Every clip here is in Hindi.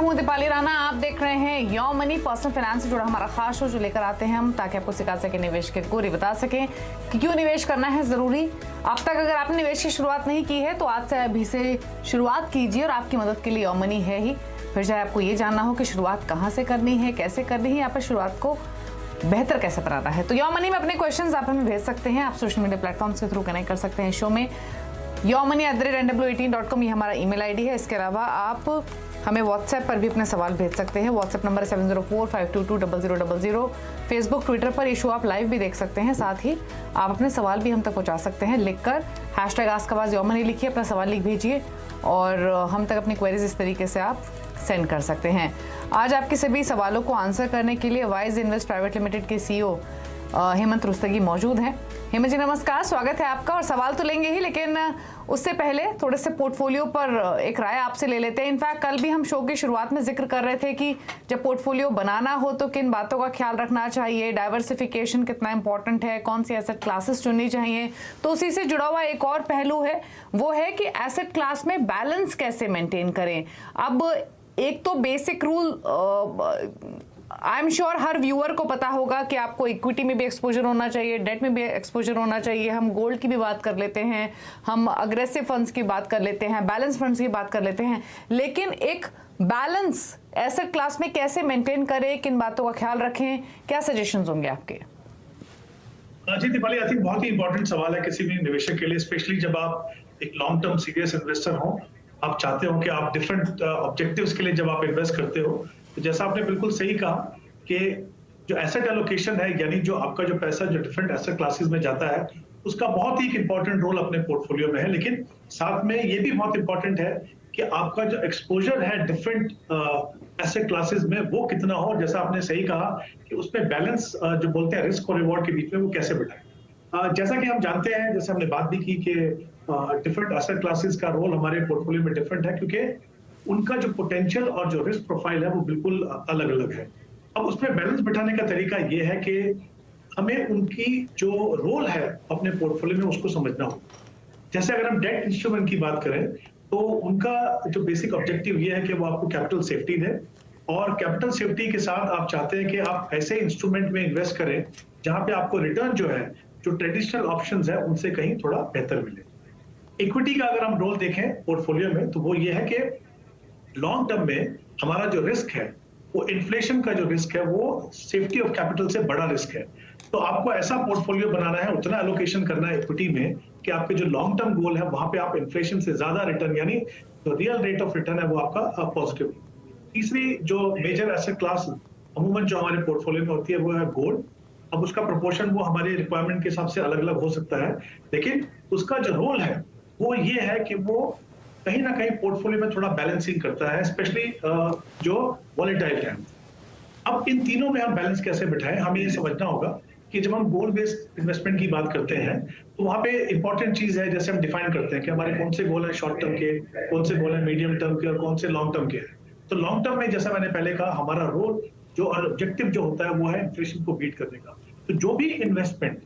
हूं दीपाली राणा। आप देख रहे हैं योर मनी, पर्सनल फाइनेंस से जुड़ा हमारा खास शो जो लेकर आते हैं हम, ताकि आपको सिखा सके, निवेश के गुरी बता सकें कि क्यों निवेश करना है जरूरी। अब तक अगर आपने निवेश की शुरुआत नहीं की है तो आज से अभी से शुरुआत कीजिए, और आपकी मदद के लिए योर मनी है ही। फिर चाहे आपको ये जानना हो कि शुरुआत कहाँ से करनी है, कैसे करनी है, यहाँ पर शुरुआत को बेहतर कैसे बनाना है, तो योर मनी में अपने क्वेश्चंस आप हमें भेज सकते हैं। आप सोशल मीडिया प्लेटफॉर्म्स के थ्रू कनेक्ट कर सकते हैं शो में। yourmoney@nw18.com ये हमारा ईमेल आईडी है। इसके अलावा आप हमें व्हाट्सएप पर भी अपने सवाल भेज सकते हैं। WhatsApp number 7045220000। फेसबुक, ट्विटर पर ये शो आप लाइव भी देख सकते हैं। साथ ही आप अपने सवाल भी हम तक पहुंचा सकते हैं लिखकर #AskAwaz लिखिए, अपना सवाल लिख भेजिए और हम तक अपनी क्वेरीज इस तरीके से आप सेंड कर सकते हैं। आज आपके सभी सवालों को आंसर करने के लिए वाइज इन्वेस्ट प्राइवेट लिमिटेड के CEO हेमंत रुस्तगी मौजूद हैं। हेमंत जी नमस्कार, स्वागत है आपका। और सवाल तो लेंगे ही, लेकिन उससे पहले थोड़े से पोर्टफोलियो पर एक राय आपसे ले लेते हैं। इनफैक्ट कल भी हम शो की शुरुआत में जिक्र कर रहे थे कि जब पोर्टफोलियो बनाना हो तो किन बातों का ख्याल रखना चाहिए, डाइवर्सिफिकेशन कितना इंपॉर्टेंट है, कौन सी एसेट क्लासेस चुननी चाहिए। तो उसी से जुड़ा हुआ एक और पहलू है, वो है कि एसेट क्लास में बैलेंस कैसे मेंटेन करें। अब एक तो basic rule I am sure her viewer को पता होगा कि आपको इक्विटी में भी एक्सपोजर होना चाहिए, डेट में भी एक्सपोजर होना चाहिए। हम गोल्ड की भी बात कर लेते हैं, हम अग्रेसिव फंड्स की बात कर लेते हैं, बैलेंस फंड्स की बात कर लेते हैं, लेकिन एक बैलेंस एसेट क्लास में कैसे मेंटेन करें, किन बातों का ख्याल रखें, क्या सजेशंस होंगे आपके? जी दीपाली, आई थिंक बहुत ही इंपॉर्टेंट सवाल है किसी भी निवेशक के लिए, स्पेशली जब आप एक लॉन्ग टर्म सीरियस इन्वेस्टर हो। आप चाहते हो कि आप डिफरेंट ऑब्जेक्टिव्स के लिए जब आप इन्वेस्ट करते हो, तो जैसा आपने बिल्कुल सही कहा कि जो एसेट एलोकेशन है, यानी जो आपका जो पैसा जो डिफरेंट एसेट क्लासेस में जाता है, उसका बहुत ही इंपॉर्टेंट रोल अपने पोर्टफोलियो में है। लेकिन साथ में ये भी बहुत इंपॉर्टेंट है कि आपका जो एक्सपोजर है डिफरेंट एसेट क्लासेस में वो कितना हो। जैसा आपने सही कहा कि उसमें बैलेंस जो बोलते हैं रिस्क और रिवॉर्ड के बीच में, वो कैसे बिठाएं। जैसा कि हम जानते हैं, जैसे हमने बात भी की कि डिफरेंट एसेट क्लासेस का रोल हमारे पोर्टफोलियो में डिफरेंट है, क्योंकि उनका जो पोटेंशियल और जो रिस्क प्रोफाइल है वो बिल्कुल अलग अलग है। अब उसमें बैलेंस बिठाने का तरीका ये है कि हमें उनकी जो रोल है अपने पोर्टफोलियो में उसको समझना होगा। जैसे अगर हम डेट इंस्ट्रूमेंट की बात करें तो उनका जो बेसिक ऑब्जेक्टिव ये है कि वो आपको कैपिटल सेफ्टी दे, और कैपिटल सेफ्टी के साथ आप चाहते हैं कि आप ऐसे इंस्ट्रूमेंट में इन्वेस्ट करें जहां पे आपको रिटर्न जो है, जो ट्रेडिशनल ऑप्शंस है, उनसे कहीं थोड़ा बेहतर मिले। इक्विटी का अगर हम रोल देखें पोर्टफोलियो में तो वो ये है कि लॉन्ग टर्म में हमारा जो रिस्क है, वो इन्फ्लेशन का जो रिस्क है, वो सेफ्टी ऑफ कैपिटल से बड़ा रिस्क है। तो आपको ऐसा पोर्टफोलियो बनाना है, उतना एलोकेशन करना है इक्विटी में कि आपके जो लॉन्ग टर्म गोल है वहां पे आप इन्फ्लेशन से ज्यादा रिटर्न, यानी जो रियल रेट ऑफ रिटर्न है वो आपका पॉजिटिव। तीसरी जो मेजर एसेट क्लास अमूमन जो हमारे पोर्टफोलियो में होती है वो है गोल्ड। अब उसका प्रोपोर्शन वो हमारे रिक्वायरमेंट के हिसाब से अलग अलग हो सकता है, लेकिन उसका जो रोल है वो ये है कि वो कहीं ना कहीं पोर्टफोलियो में थोड़ा बैलेंसिंग करता है, स्पेशली जो वॉलेटाइल है। अब इन तीनों में हम बैलेंस कैसे बिठाएं, हमें ये समझना होगा कि जब हम गोल बेस्ड इन्वेस्टमेंट की बात करते हैं तो वहां पे इंपॉर्टेंट चीज है, जैसे हम डिफाइन करते हैं कि हमारे कौन से गोल है शॉर्ट टर्म के, कौन से गोल है मीडियम टर्म के, और कौन से लॉन्ग टर्म के हैं। तो लॉन्ग टर्म में जैसा मैंने पहले कहा, हमारा रोल जो ऑब्जेक्टिव जो होता है वो है इन्फ्लेशन को बीट करने का। तो जो भी इन्वेस्टमेंट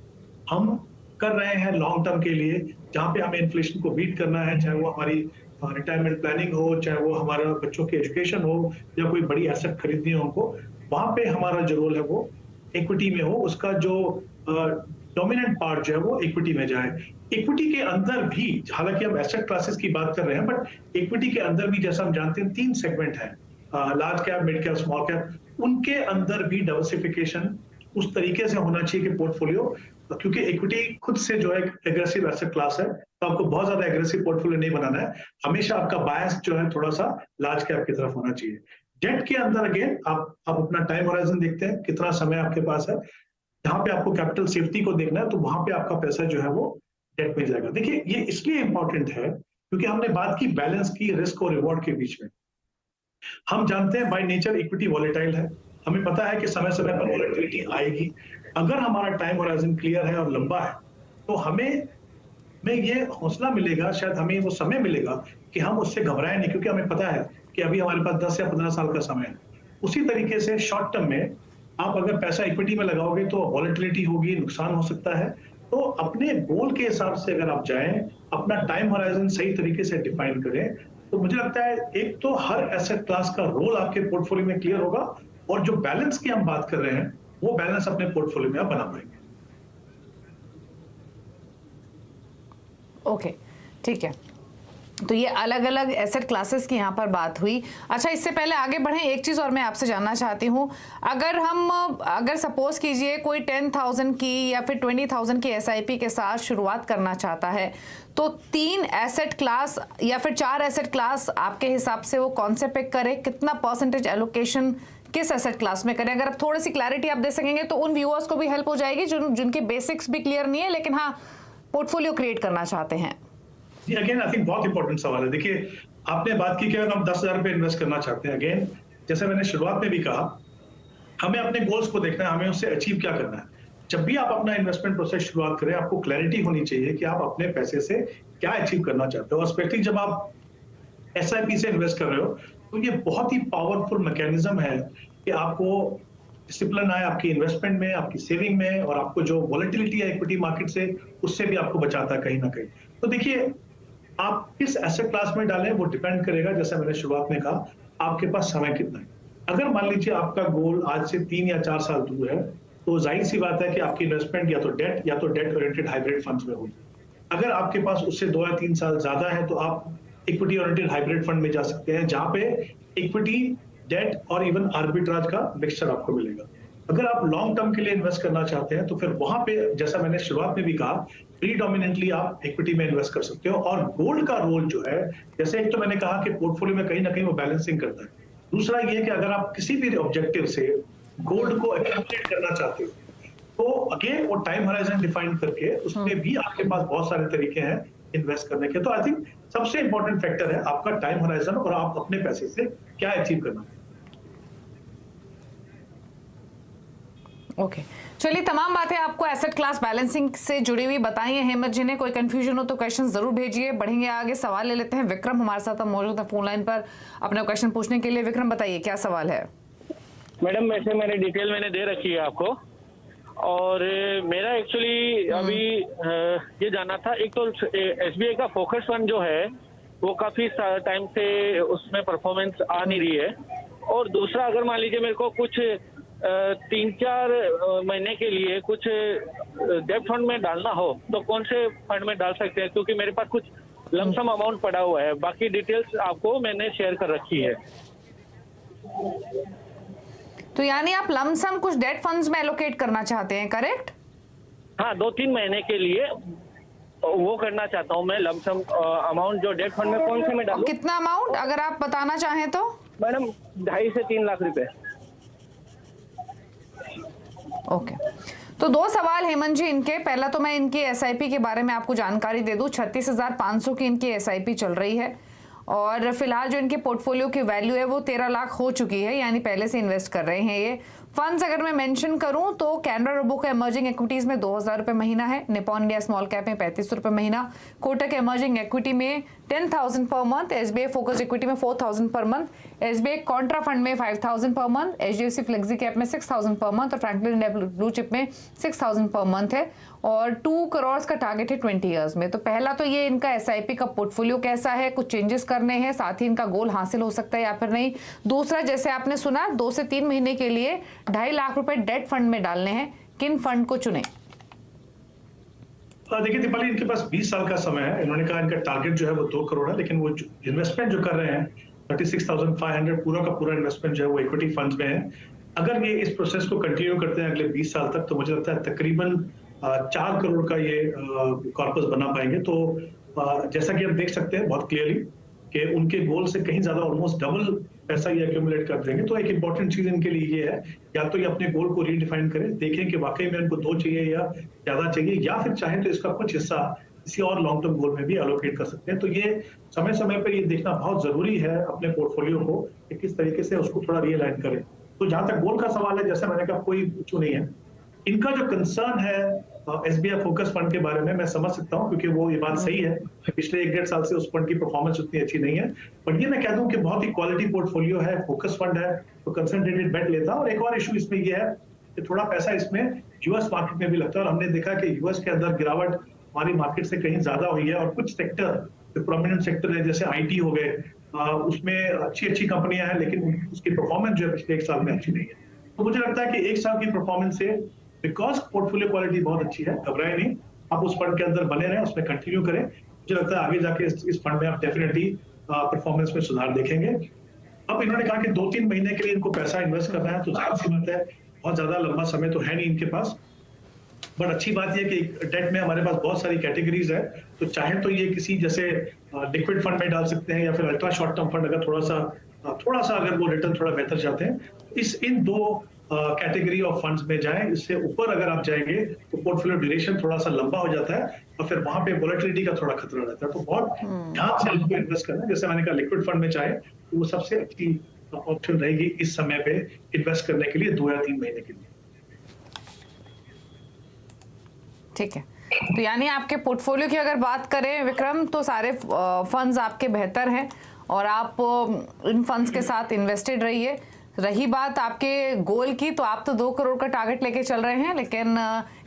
हम कर रहे हैं लॉन्ग टर्म के लिए, जहां पे हमें इन्फ्लेशन को बीट करना है, चाहे वो हमारी रिटायरमेंट प्लानिंग हो, चाहे वो हमारा बच्चों की एजुकेशन हो, या कोई बड़ी एसेट खरीदनी हो हमको, वहां पे हमारा जो रोल है वो इक्विटी में हो, उसका जो डोमिनेंट पार्ट जो है वो इक्विटी में जाए। इक्विटी के अंदर भी, हालांकि हम एसेट क्लासेस की बात कर रहे हैं, बट इक्विटी के अंदर भी जैसा हम जानते हैं 3 सेगमेंट है, large cap, mid cap, small cap. उनके अंदर भी डाइवर्सिफिकेशन उस तरीके से होना चाहिए कि पोर्टफोलियो, क्योंकि इक्विटी खुद से जो है एग्रेसिव एसेट क्लास है, तो आपको बहुत ज्यादा एग्रेसिव पोर्टफोलियो नहीं बनाना है। हमेशा आपका बायस जो है थोड़ा सा लार्ज कैप की तरफ होना चाहिए। डेट के अंदर अगेन आप अपना टाइम होराइजन देखते हैं, कितना समय आपके पास है, जहां पे आपको कैपिटल सेफ्टी को देखना है, तो वहां पे आपका पैसा जो है वो डेट में जाएगा। देखिए ये इसलिए इंपॉर्टेंट है क्योंकि हमने बात की बैलेंस की रिस्क और रिवॉर्ड के बीच में। हम जानते हैं बाय नेचर इक्विटी वॉलेटाइल है, हमें पता है कि समय समय पर वॉलेटिलिटी आएगी। अगर हमारा टाइम होराइजन क्लियर है और लंबा है तो हमें ये हौसला मिलेगा, शायद हमें वो समय मिलेगा कि हम उससे घबराएं नहीं, क्योंकि हमें पता है कि अभी हमारे पास 10 या 15 साल का समय है। उसी तरीके से शॉर्ट टर्म में आप अगर पैसा इक्विटी में लगाओगे तो वॉलेटिलिटी होगी, नुकसान हो सकता है। तो अपने गोल के हिसाब से अगर आप जाएं, अपना टाइम होराइजन सही तरीके से डिफाइन करें, तो मुझे लगता है एक तो हर एसेट क्लास का रोल आपके पोर्टफोलियो में क्लियर होगा, और जो बैलेंस की हम बात कर रहे हैं वो बैलेंस अपने पोर्टफोलियो में आप बना पाएंगे। ओके, ठीक है। तो ये अलग अलग एसेट क्लासेस की यहाँ पर बात हुई। अच्छा, इससे पहले आगे बढ़ें, एक चीज़ और मैं आपसे जानना चाहती हूँ, अगर सपोज कीजिए कोई 10,000 की या फिर 20,000 की SIP के साथ शुरुआत करना चाहता है, तो 3 एसेट क्लास या फिर 4 एसेट क्लास आपके हिसाब से वो कौन से पिक करे, कितना परसेंटेज एलोकेशन किस एसेट क्लास में करें? अगर आप थोड़ी सी क्लैरिटी आप दे सकेंगे तो उन व्यूअर्स को भी हेल्प हो जाएगी जिनके बेसिक्स भी क्लियर नहीं है लेकिन हाँ पोर्टफोलियो क्रिएट करना चाहते हैं। जी, अगेन आई थिंक बहुत इंपॉर्टेंट सवाल है। देखिए, आपने बात की कि अगर हम 10,000 रुपए इन्वेस्ट करना चाहते हैं, अगेन जैसे मैंने शुरुआत में भी कहा, हमें अपने गोल्स को देखना है, हमें उससे अचीव क्या करना है। जब भी आप अपना इन्वेस्टमेंट प्रोसेस शुरुआत करें, आपको क्लैरिटी होनी चाहिए कि आप अपने पैसे से क्या अचीव करना चाहते हो। और स्पेशली जब आप SIP से इन्वेस्ट कर रहे हो, तो ये बहुत ही पावरफुल मैकेनिज्म है कि आपको डिसिप्लिन आए आपकी इन्वेस्टमेंट में, आपकी सेविंग में, और आपको जो वॉलेटिलिटी है इक्विटी मार्केट से, उससे भी आपको बचाता है कहीं ना कहीं। तो देखिए, आप किस एसेट क्लास में डालें वो डिपेंड करेगा, जैसे मैंने शुरुआत में कहा, आपके पास समय कितना है। अगर मान लीजिए आपका गोल आज से 3 या 4 साल दूर है, तो जाहिर सी बात है कि आपकी इन्वेस्टमेंट या तो डेट ओरिएंटेड हाइब्रिड फंड्स में होगी। अगर आपके पास उससे 2 या 3 साल ज्यादा है, तो आप इक्विटी ओरिएंटेड हाइब्रिड फंड में जा सकते हैं, जहां पे इक्विटी, डेट और इवन आर्बिट्राज का मिक्सचर आपको मिलेगा। अगर आप लॉन्ग टर्म के लिए इन्वेस्ट करना चाहते हैं, तो फिर वहां पे, जैसा मैंने शुरुआत में भी कहा, प्रीडोमिनेंटली आप इक्विटी में इन्वेस्ट कर सकते हो। और गोल्ड का रोल जो है, जैसे एक तो मैंने कहा कि पोर्टफोलियो में कहीं ना कहीं वो बैलेंसिंग करता है। दूसरा ये कि अगर आप किसी भी ऑब्जेक्टिव से गोल्ड को एक्यूमुलेट करना चाहते हो, तो अगेन वो टाइम होराइजन डिफाइन करके उसमें भी आपके पास बहुत सारे तरीके हैं इन्वेस्ट करने के। तो आई थिंक सबसे इंपॉर्टेंट फैक्टर है आपका टाइम होराइजन और आप अपने पैसे से क्या अचीव करना। ओके, चलिए, तमाम बातें आपको एसेट क्लास बैलेंसिंग से जुड़ी हुई बताई है हेमंत जी ने। कोई कंफ्यूजन हो तो क्वेश्चन जरूर भेजिए। बढ़ेंगे आगे, सवाल ले लेते हैं। विक्रम हमारे साथ अब मौजूद है फोन लाइन पर अपना क्वेश्चन पूछने के लिए। विक्रम, बताइए क्या सवाल है। मैडम, वैसे मैंने डिटेल दे रखी है आपको, और मेरा एक्चुअली अभी ये जानना था, एक तो SBI का फोकस फंड जो है वो काफी टाइम से उसमें परफॉर्मेंस आ नहीं रही है, और दूसरा अगर मान लीजिए मेरे को कुछ 3-4 महीने के लिए कुछ डेब्ट फंड में डालना हो, तो कौन से फंड में डाल सकते हैं, क्योंकि मेरे पास कुछ लमसम अमाउंट पड़ा हुआ है। बाकी डिटेल्स आपको मैंने शेयर कर रखी है। तो यानी आप लमसम कुछ डेट फंड्स में एलोकेट करना चाहते हैं, करेक्ट? हाँ, 2-3 महीने के लिए वो करना चाहता हूँ मैं, लमसम अमाउंट जो डेट फंड में कौन से में डालूं? कितना अमाउंट अगर आप बताना चाहें तो? मैडम, 2.5 से 3 लाख रुपए। ओके, तो 2 सवाल हेमंत जी इनके। पहला तो मैं इनकी SIP के बारे में आपको जानकारी दे दूं। 36,500 की इनकी SIP चल रही है, और फिलहाल जो इनके पोर्टफोलियो की वैल्यू है वो 13 लाख हो चुकी है, यानी पहले से इन्वेस्ट कर रहे हैं ये। फंड्स अगर मैं मेंशन करूं तो कैनरा रोबो का इमर्जिंग इक्विटीज में 2,000 रुपए महीना है, निपॉन इंडिया स्मॉल कैप में 3500 रुपए महीना, कोटक इमर्जिंग इक्विटी में 10,000 per month, SBI focus equity में 4,000 per month, SBI Contra fund में 5,000 per month, HDFC flexi cap में 6,000 पर मंथ और फ्रैंकलिन इंडिया ब्लू चिप में 6,000 पर मंथ है, और 2 करोड़ का टारगेट है 20 इयर्स में। तो पहला तो ये इनका SIP का पोर्टफोलियो कैसा है, कुछ चेंजेस करने हैं, साथ ही इनका गोल हासिल हो सकता है या फिर नहीं। दूसरा, जैसे आपने सुना, 2 से 3 महीने के लिए 2.5 लाख रुपए डेट फंड में डालने हैं, किन फंड को चुने? देखिए दीपाली, इनके पास 20 साल का समय है। इन्होंने कहा इनका टारगेट जो है वो 2 करोड़ है, लेकिन वो इन्वेस्टमेंट जो कर रहे हैं 36,500 पूरा का पूरा इन्वेस्टमेंट जो है वो इक्विटी फंड्स में है। अगर ये इस प्रोसेस को कंटिन्यू करते हैं अगले 20 साल तक, तो मुझे लगता है तकरीबन 4 करोड़ का ये कॉर्पस बना पाएंगे। तो जैसा कि आप देख सकते हैं बहुत क्लियरली कि उनके गोल से कहीं ज्यादा, ऑलमोस्ट डबल पैसा ये एक्यूमुलेट कर देंगे। तो एक इंपॉर्टेंट चीज इनके लिए ये है, या तो ये अपने गोल को रीडिफाइन करें, देखें कि वाकई में इनको 2 चाहिए या ज्यादा चाहिए, या फिर चाहें तो इसका कुछ हिस्सा किसी और लॉन्ग टर्म गोल में भी एलोकेट कर सकते हैं। तो ये समय समय पर ये देखना बहुत जरूरी है अपने पोर्टफोलियो को कि किस तरीके से उसको थोड़ा रियलाइन करें। तो जहां तक गोल का सवाल है, जैसे मैंने कहा, कोई इशू नहीं है। इनका जो कंसर्न है SBI फोकस फंड के बारे में, मैं समझ सकता हूं, क्योंकि वो ये बात सही है, पिछले 1-1.5 साल से उस फंड की परफॉर्मेंस उतनी अच्छी नहीं है। बट ये मैं कह दूं कि बहुत ही क्वालिटी पोर्टफोलियो है, फोकस फंड है, तो कंसंट्रेटेड बेट लेता। और एक और इशू इसमें ये है कि थोड़ा पैसा इसमें US मार्केट में भी लगता है, और हमने देखा कि US के अंदर गिरावट हमारी मार्केट से कहीं ज्यादा हुई है, और कुछ सेक्टर जो प्रोमिनेंट सेक्टर है, जैसे IT हो गए, उसमें अच्छी कंपनियां हैं, लेकिन उसकी परफॉर्मेंस जो है पिछले 1 साल में अच्छी नहीं है। तो मुझे लगता है कि 1 साल की परफॉर्मेंस से, बिकॉज पोर्टफोलियो क्वालिटी बहुत अच्छी है, घबराए नहीं, आप उस फंड के अंदर बने रहें, उसमें कंटिन्यू करें। मुझे लगता है आगे जाके इस फंड में आप डेफिनेटली परफॉर्मेंस में सुधार देखेंगे। अब इन्होंने कहा कि 2-3 महीने के लिए इनको पैसा इन्वेस्ट करना है, तो जाहिर सी बात है बहुत ज्यादा लंबा समय तो है नहीं इनके पास। बट अच्छी बात यह कि डेट में हमारे पास बहुत सारी कैटेगरीज है, तो चाहे तो ये किसी जैसे लिक्विड फंड में डाल सकते हैं, या फिर अल्ट्रा शॉर्ट टर्म फंड, अगर थोड़ा सा अगर वो रिटर्न थोड़ा बेहतर चाहते हैं, इन 2 कैटेगरी ऑफ फंड्स में जाएं। इससे ऊपर अगर आप जाएंगे तो पोर्टफोलियो ड्यूरेशन थोड़ा सा लंबा हो जाता है, और फिर वहां पे वोलेटिलिटी का थोड़ा खतरा रहता है। तो बहुत ध्यान से आपको इन्वेस्ट करना है। जैसे मैंने कहा, लिक्विड फंड में चाहे तो वो सबसे अच्छी ऑप्शन रहेगी इस समय पे इन्वेस्ट करने के लिए, 2 या 3 महीने के लिए। ठीक है, तो यानी आपके पोर्टफोलियो की अगर बात करें विक्रम, तो सारे फंड्स आपके बेहतर हैं और आप इन फंड्स के साथ इन्वेस्टेड रहिए। रही बात आपके गोल की, तो आप तो 2 करोड़ का टारगेट लेके चल रहे हैं, लेकिन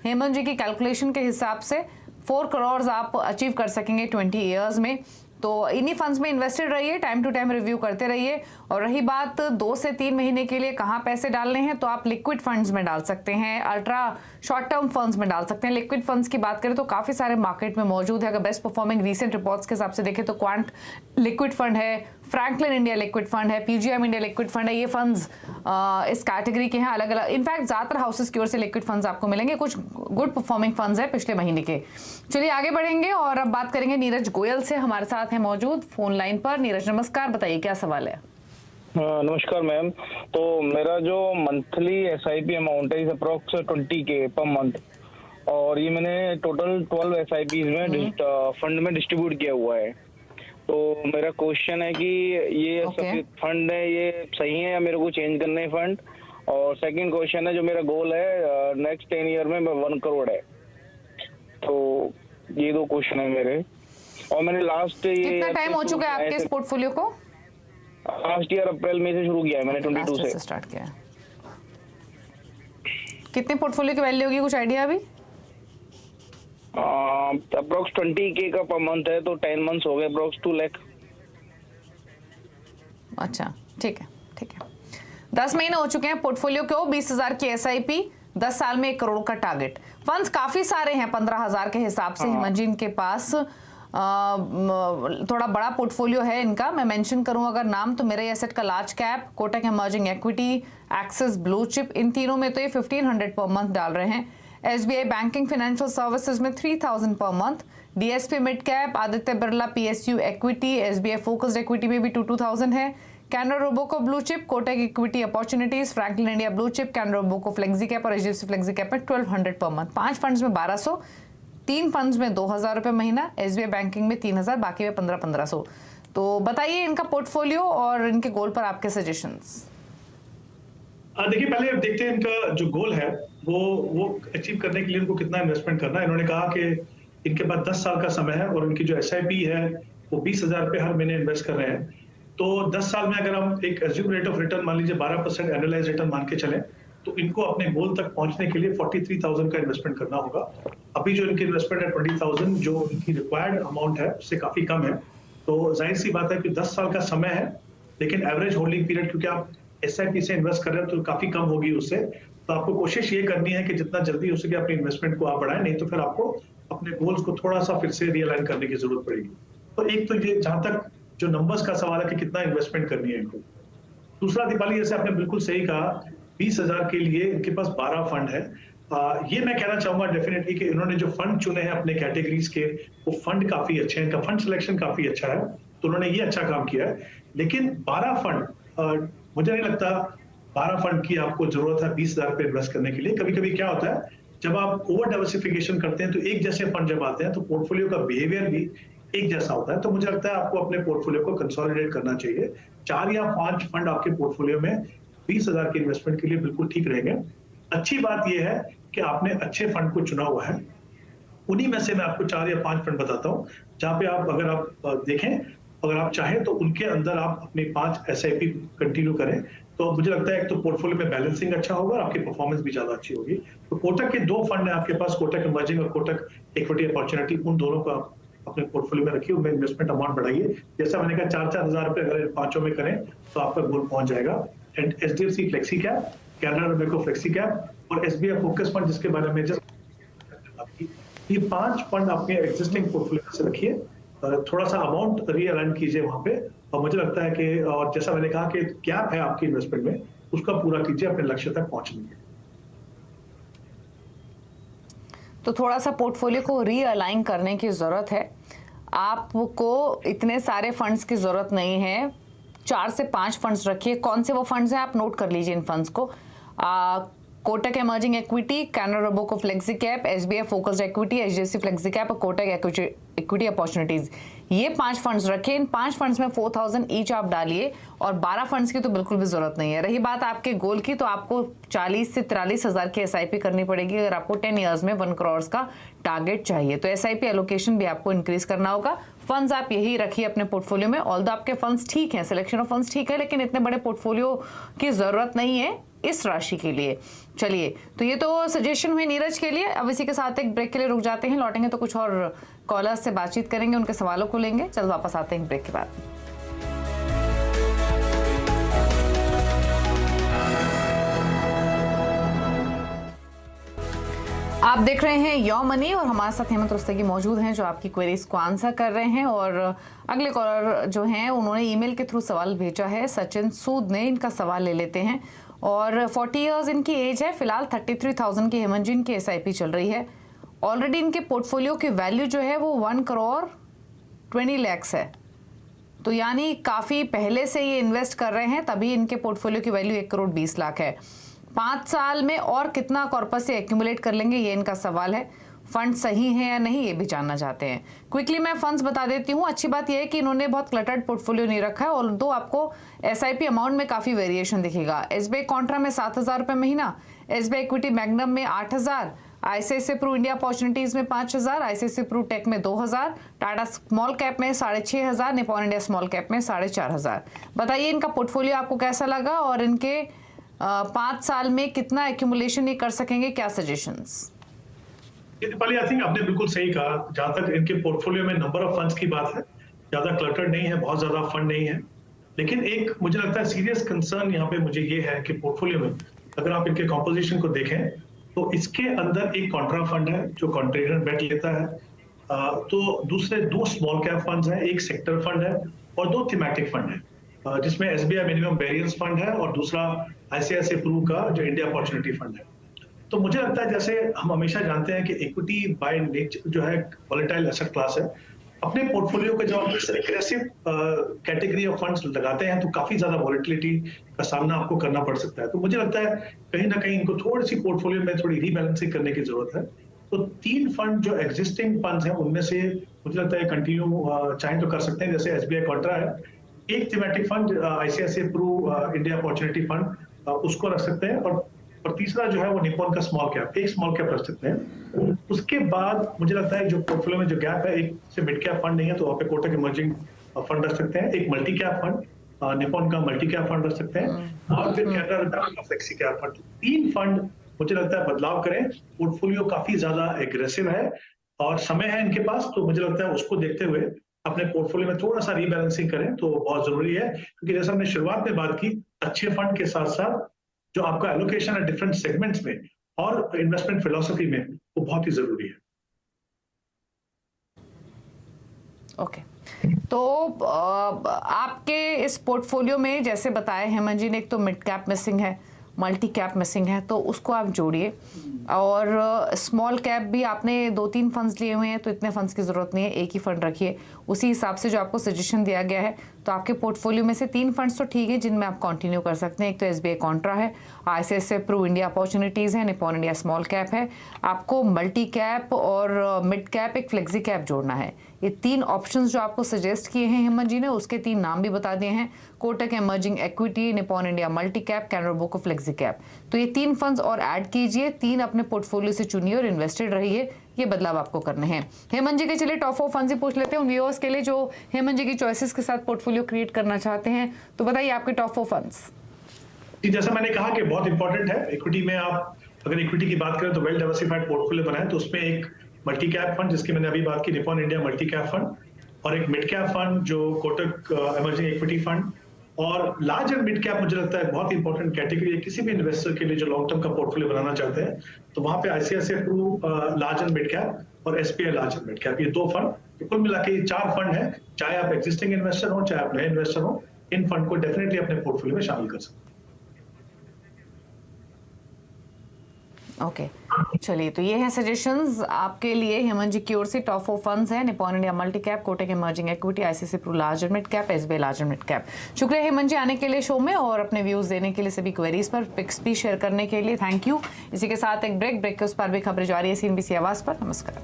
हेमंत जी की कैलकुलेशन के हिसाब से 4 करोड़ आप अचीव कर सकेंगे 20 ईयर्स में। तो इन्हीं फंड्स में इन्वेस्टेड रहिए, टाइम टू टाइम रिव्यू करते रहिए। और रही बात 2 से 3 महीने के लिए कहाँ पैसे डालने हैं, तो आप लिक्विड फंड्स में डाल सकते हैं, अल्ट्रा शॉर्ट टर्म फंड्स में डाल सकते हैं। लिक्विड फंड्स की बात करें तो काफ़ी सारे मार्केट में मौजूद है। अगर बेस्ट परफॉर्मिंग रीसेंट रिपोर्ट्स के हिसाब से देखें तो क्वांट लिक्विड फंड है, फ्रैंकलिन इंडिया लिक्विड फंड है, पीजीएम इंडिया लिक्विड फंड है। ये फंड्स इस कैटेगरी के हैं, अलग अलग। इनफैक्ट ज़्यादातर हाउसेस की ओर से लिक्विड फंड्स आपको मिलेंगे, कुछ गुड परफॉर्मिंग फंड्स है पिछले महीने के। चलिए आगे बढ़ेंगे और अब बात करेंगे नीरज गोयल से, हमारे साथ है मौजूद फोन लाइन पर। नीरज नमस्कार, बताइए क्या सवाल है? नमस्कार मैम। तो मेरा जो मंथली एसआईपी अमाउंट है इस अप्रोक्स 20K पर मंथ, और ये मैंने टोटल 12 एसआईपी में फंड में डिस्ट्रीब्यूट किया हुआ है। तो मेरा क्वेश्चन है कि ये फंड है, ये सही है या मेरे को चेंज करना है फंड? और सेकंड क्वेश्चन है, जो मेरा गोल है नेक्स्ट 10 ईयर में 1 करोड़ है। तो ये 2 क्वेश्चन है मेरे। और मैंने लास्ट कितना टाइम हो चुका है आपके इस पोर्टफोलियो को? लास्ट ईयर अप्रैल में से शुरू किया है मैंने, 22 से स्टार्ट किया है। कितने पोर्टफोलियो की वैल्यू होगी, कुछ आइडिया अभी? अप्रोक्स 20K का पर मंथ है, तो 10 मंथ्स हो गए, अप्रोक्स 2 लाख। अच्छा, ठीक है ठीक है। 10 महीने हो चुके हैं पोर्टफोलियो को, 20,000 की एसआईपी, 10 साल में 1 करोड़ का टारगेट। फंड्स काफी सारे हैं 15,000 के हिसाब से। हेमंत जी इनके पास थोड़ा बड़ा पोर्टफोलियो है इनका। मैं मेंशन करूं अगर नाम, तो मेरे एसेट का large cap, Kotak emerging equity, Axis blue chip, इन तीनों में तो ये 1500 पर मंथ डाल रहे हैं। एसबीआई बैंकिंग फाइनेंशियल सर्विसेज में 3000 पर month, DSP mid cap, Aditya Birla PSU equity, SBI focused equity में भी 2000 है। Canara Robeco blue chip, Kotak equity opportunities, Franklin India blue chip, Canara Robeco flexi cap और एचडीएफसी फ्लेक्सी कैप में 1200 पर मंथ। 5 फंड्स में 1200, 3 फंड्स में 2000 रुपए महीना, एसबीआई बैंकिंग में 3000, बाकी में 1500। तो बताइए इनका पोर्टफोलियो और इनके गोल पर आपके सजेशंस। देखिए, पहले देखते हैं इनका जो गोल है वो अचीव करने के लिए इनको कितना इन्वेस्टमेंट करना है। इन्होंने कहा कि इनके पास 10 साल का समय है और इनकी जो एसआईपी है वो 20,000 रुपए हर महीने इन्वेस्ट कर रहे हैं। तो 10 साल में अगर हम एक एज्यूम रेट ऑफ रिटर्न मान लीजिए 12% एनुअलाइज रिटर्न मान के चलें, तो इनको अपने गोल तक पहुंचने के लिए 43,000 का इन्वेस्टमेंट करना होगा। अभी जो इनकी इन्वेस्टमेंट है 20,000, जो इनकी रिक्वायर्ड अमाउंट है उससे काफी कम है। तो जाहिर सी बात है कि 10 साल का समय है, लेकिन एवरेज होल्डिंग पीरियड, क्योंकि आप एसआईपी से इन्वेस्ट कर रहे हैं तो काफी कम होगी उससे। तो आपको कोशिश ये करनी है कि जितना जल्दी हो सके अपनी इन्वेस्टमेंट को आप बढ़ाएं, नहीं तो फिर आपको अपने गोल्स को थोड़ा सा फिर से रियलाइन करने की जरूरत पड़ेगी। तो एक तो ये जहां तक जो नंबर्स का सवाल है कि कितना इन्वेस्टमेंट करनी है इनको। दूसरा, दीपाली, जैसे आपने बिल्कुल सही कहा, 20,000 के लिए इनके पास 12 फंड है। ये मैं कहना चाहूंगा डेफिनेटली कि इन्होंने जो फंड चुने हैं अपने कैटेगरीज के, वो फंड काफी अच्छे हैं, इनका फंड सिलेक्शन काफी अच्छा है, तो उन्होंने ये अच्छा काम किया है। लेकिन 12 फंड, मुझे नहीं लगता 12 फंड की आपको जरूरत है 20,000 पे इन्वेस्ट करने के लिए। कभी कभी क्या होता है, जब आप ओवर डाइवर्सिफिकेशन करते हैं तो एक जैसे फंड जब आते हैं तो पोर्टफोलियो का बिहेवियर भी एक जैसा होता है। तो मुझे लगता है आपको अपने पोर्टफोलियो को कंसोलिडेट करना चाहिए। 4 या 5 फंड आपके पोर्टफोलियो में 20,000 के इन्वेस्टमेंट के लिए बिल्कुल ठीक रहेंगे। अच्छी बात यह है कि आपने अच्छे फंड को चुना हुआ है। उन्हीं में से मैं आपको 4 या 5 फंड बताता हूँ, जहां पे आप अगर आप देखें, अगर आप चाहें तो उनके अंदर आप अपनी 5 एसआईपी कंटिन्यू करें, तो मुझे लगता है एक तो पोर्टफोलियो में बैलेंसिंग अच्छा होगा और आपकी परफॉर्मेंस भी ज्यादा अच्छी होगी। तो कोटक के 2 फंड है आपके पास, कोटक इमर्जिंग और कोटक इक्विटी अपॉर्चुनिटी, उन दोनों को आप अपने पोर्टफोलियो में रखिए, उनमें इन्वेस्टमेंट अमाउंट बढ़ाइए। जैसा मैंने कहा 4-4 हज़ार रुपए अगर इन पांचों में करें तो आपका गोल पहुंच जाएगा। And HDFC flexi cap, Canara Robeco flexi cap और SBI फोकस फंड जिसके बारे में ये 5 फंड अपने एग्जिस्टिंग पोर्टफोलियो से रखिए, थोड़ा सा अमाउंट रीअलाइन कीजिए वहां पे, और मुझे लगता है कि और जैसा मैंने कहा कि गैप है आपकी इन्वेस्टमेंट में, उसका पूरा कीजिए अपने लक्ष्य तक पहुंचने के। तो थोड़ा सा पोर्टफोलियो को रीअलाइन करने की ज़रूरत है। आपको इतने सारे फंड्स की ज़रूरत नहीं है, 4 से 5 फंड्स रखिए। कौन से वो फंड्स हैं आप नोट कर लीजिए इन फंड्स को। Kotak emerging equity, Canara Robeco flexi cap, SBI focused equity, HDFC flexi cap और कोटक इक्विटी अपॉर्चुनिटीज, ये 5 फंड्स रखें। इन 5 फंड्स में 4000 ईच आप डालिए और 12 फंड्स की तो बिल्कुल भी जरूरत नहीं है। रही बात आपके गोल की, तो आपको 40 से 43 हज़ार की SIP करनी पड़ेगी अगर आपको 10 ईयर्स में 1 करोड़ का टारगेट चाहिए। तो SIP एलोकेशन भी आपको इंक्रीज करना होगा। फंड्स आप यही रखिए अपने पोर्टफोलियो में। ऑल्दो आपके फंड्स ठीक हैं, सिलेक्शन ऑफ फंड्स ठीक है, लेकिन इतने बड़े पोर्टफोलियो की जरूरत नहीं है इस राशि के लिए। चलिए, तो ये तो सजेशन हुई नीरज के लिए। अब इसी के साथ एक ब्रेक के लिए रुक जाते हैं, लौटेंगे तो कुछ और कॉलर्स से बातचीत करेंगे, उनके सवालों को लेंगे। चल वापस आते हैं ब्रेक के बाद। आप देख रहे हैं योर मनी और हमारे साथ हेमंत रुस्तगी मौजूद हैं जो आपकी क्वेरीज को आंसर कर रहे हैं। और अगले कॉलर जो हैं उन्होंने ईमेल के थ्रू सवाल भेजा है, सचिन सूद ने। इनका सवाल ले लेते हैं। और 40 इयर्स इनकी एज है, फिलहाल 33,000 की हेमंत जी इनकी SIP चल रही है। ऑलरेडी इनके पोर्टफोलियो की वैल्यू जो है वो 1 करोड़ 20 लाख है, तो यानी काफ़ी पहले से ये इन्वेस्ट कर रहे हैं, तभी इनके पोर्टफोलियो की वैल्यू 1 करोड़ 20 लाख है। 5 साल में और कितना कॉर्पस से एक्यूमुलेट कर लेंगे, ये इनका सवाल है। फंड सही है या नहीं ये भी जानना चाहते हैं। क्विकली मैं फंड्स बता देती हूँ। अच्छी बात यह है कि इन्होंने बहुत क्लटर्ड पोर्टफोलियो नहीं रखा है, और दो आपको SIP अमाउंट में काफ़ी वेरिएशन दिखेगा। SBI कॉन्ट्रा में 7,000 रुपये महीना, SBI इक्विटी मैग्नम में 8,000, ICICI प्रू इंडिया अपॉर्चुनिटीज में 5,000, ICICI प्रू टेक में 2,000, टाटा स्मॉल कैप में 6,500, निपॉन इंडिया स्मॉल कैप में 4,500। बताइए इनका पोर्टफोलियो आपको कैसा लगा और इनके 5 साल में कितना एक्यूमुलेशन ये कर सकेंगे, क्या सजेशंस? दीपाली, आई थिंक आपने बिल्कुल सही कहा। जहां तक इनके पोर्टफोलियो में नंबर ऑफ फंड्स की बात है, ज्यादा क्लटर्ड नहीं है, बहुत ज्यादा फंड नहीं है। लेकिन एक मुझे लगता है सीरियस कंसर्न यहाँ पे मुझे ये है कि पोर्टफोलियो में अगर आप इनके कॉम्पोजिशन को देखें तो इसके अंदर एक कॉन्ट्रा फंड है जो कॉन्ट्रेरियन बेट लेता है, तो दूसरे 2 स्मॉल कैप फंड्स हैं, एक सेक्टर फंड है और 2 थीमेटिक फंड है, जिसमें SBI मिनिमम वेरिएंस फंड है और दूसरा ICICI प्रू का जो इंडिया अपॉर्चुनिटी फंड है। तो मुझे लगता है जैसे हम हमेशा जानते हैं कि इक्विटी बाय नेचर जो है वॉलेटाइल एसेट क्लास है, अपने पोर्टफोलियो पे जब आप एग्रेसिव कैटेगरी ऑफ फंड्स लगाते हैं तो काफी ज्यादा वॉलेटिलिटी का सामना आपको करना पड़ सकता है। तो मुझे लगता है कहीं ना कहीं इनको थोड़ी सी पोर्टफोलियो में थोड़ी रीबैलेंसिंग करने की जरूरत है। तो 3 फंड जो एग्जिस्टिंग फंड्स हैं उनमें से मुझे लगता है कंटिन्यू चाहे तो कर सकते हैं, जैसे SBI कॉन्ट्रा है, एक thematic fund ICICI Pru India opportunity fund उसको रख सकते हैं, और तीसरा जो है वो निपॉन का स्मॉल कैप, एक स्मॉल कैप रख सकते हैं। उसके बाद मुझे लगता है जो पोर्टफोलियो में जो गैप है, एक से मिड कैप फंड नहीं है तो वहाँ पे कोटक इमर्जिंग फंड रख सकते हैं, एक मल्टी कैप फंड, निपॉन का मल्टी कैप फंड रख सकते हैं, और फिर कैनरा रोबेको का फ्लेक्सी कैप फंड। 3 फंड मुझे लगता है बदलाव करें। पोर्टफोलियो काफी ज्यादा एग्रेसिव है और समय है इनके पास, तो मुझे लगता है उसको देखते हुए अपने पोर्टफोलियो में थोड़ा सा रीबैलेंसिंग करें तो बहुत जरूरी है, क्योंकि जैसे हमने शुरुआत में बात की, अच्छे फंड के साथ साथ जो आपका एलोकेशन है डिफरेंट सेगमेंट्स में और इन्वेस्टमेंट फिलॉसफी में, वो बहुत ही जरूरी है। ओके, तो आपके इस पोर्टफोलियो में जैसे बताया हेमंत जी ने, एक तो मिड कैप मिसिंग है, मल्टी कैप मिसिंग है, तो उसको आप जोड़िए। और स्मॉल कैप भी आपने 2-3 फंड्स लिए हुए हैं, तो इतने फंड्स की ज़रूरत नहीं है, एक ही फंड रखिए। उसी हिसाब से जो आपको सजेशन दिया गया है, तो आपके पोर्टफोलियो में से 3 फंड्स तो ठीक है जिनमें आप कंटिन्यू कर सकते हैं। एक तो SBI कॉन्ट्रा है, ICICI प्रू इंडिया अपॉर्चुनिटीज़ है, निपॉन इंडिया स्मॉल कैप है। आपको मल्टी कैप और मिड कैप, एक फ्लेक्सी कैप जोड़ना है। ये 3 ऑप्शंस जो आपको सजेस्ट किए हैं हेमंत जी ने, उसके 3 नाम भी बता दिए हैं, Kotak emerging equity, Nippon India multi cap, Canara Robeco flexi cap. तो ये 3 फंड्स और ऐड कीजिए, 3 अपने पोर्टफोलियो से चुनिए और इन्वेस्टेड रहिए। ये बदलाव आपको करने हैं। हेमंत जी के चलिए टॉप 4 फंड्स ही पूछ लेते हैं उन व्यूअर्स के लिए जो हेमंत जी की चॉइसेस के साथ पोर्टफोलियो क्रिएट करना चाहते हैं। तो बताइए आपके टॉप 4 फंड्स। जैसा मैंने कहा कि बहुत इंपॉर्टेंट है इक्विटी में, आप अगर इक्विटी की बात करें तो वेल डाइवर्सिफाइड पोर्टफोलियो बनाएं, तो उसमें एक मल्टी कैप फंड जिसकी मैंने अभी बात की, Nippon India multi cap fund, और एक मिड कैप फंड जो कोटक इमर्जिंग इक्विटी फंड, और लार्ज एंड मिड कैप मुझे लगता है बहुत इंपॉर्टेंट कैटेगरी है किसी भी इन्वेस्टर के लिए जो लॉन्ग टर्म का पोर्टफोलियो बनाना चाहते हैं। तो वहां पे ICICI Pru large and mid cap और SBI large and mid cap, ये 2 फंड, तो कुल मिला के ये 4 फंड है। चाहे आप एग्जिस्टिंग इन्वेस्टर हो, चाहे आप नए इन्वेस्टर हो, इन फंड को डेफिनेटली अपने पोर्टफोलियो में शामिल कर सकते हैं। ओके चलिए, तो ये हैं सजेशंस आपके लिए हेमंत जी की ओर से। टॉप 4 फंड्स हैं, Nippon India multi cap, Kotak emerging equity, ICICI Pru large and mid cap, SBI large and mid cap. शुक्रिया हेमंत जी आने के लिए शो में और अपने व्यूज देने के लिए, सभी क्वेरीज पर पिक्स भी शेयर करने के लिए थैंक यू। इसी के साथ एक ब्रेक के उस पर भी खबरें जारी है CNBC आवाज पर। नमस्कार।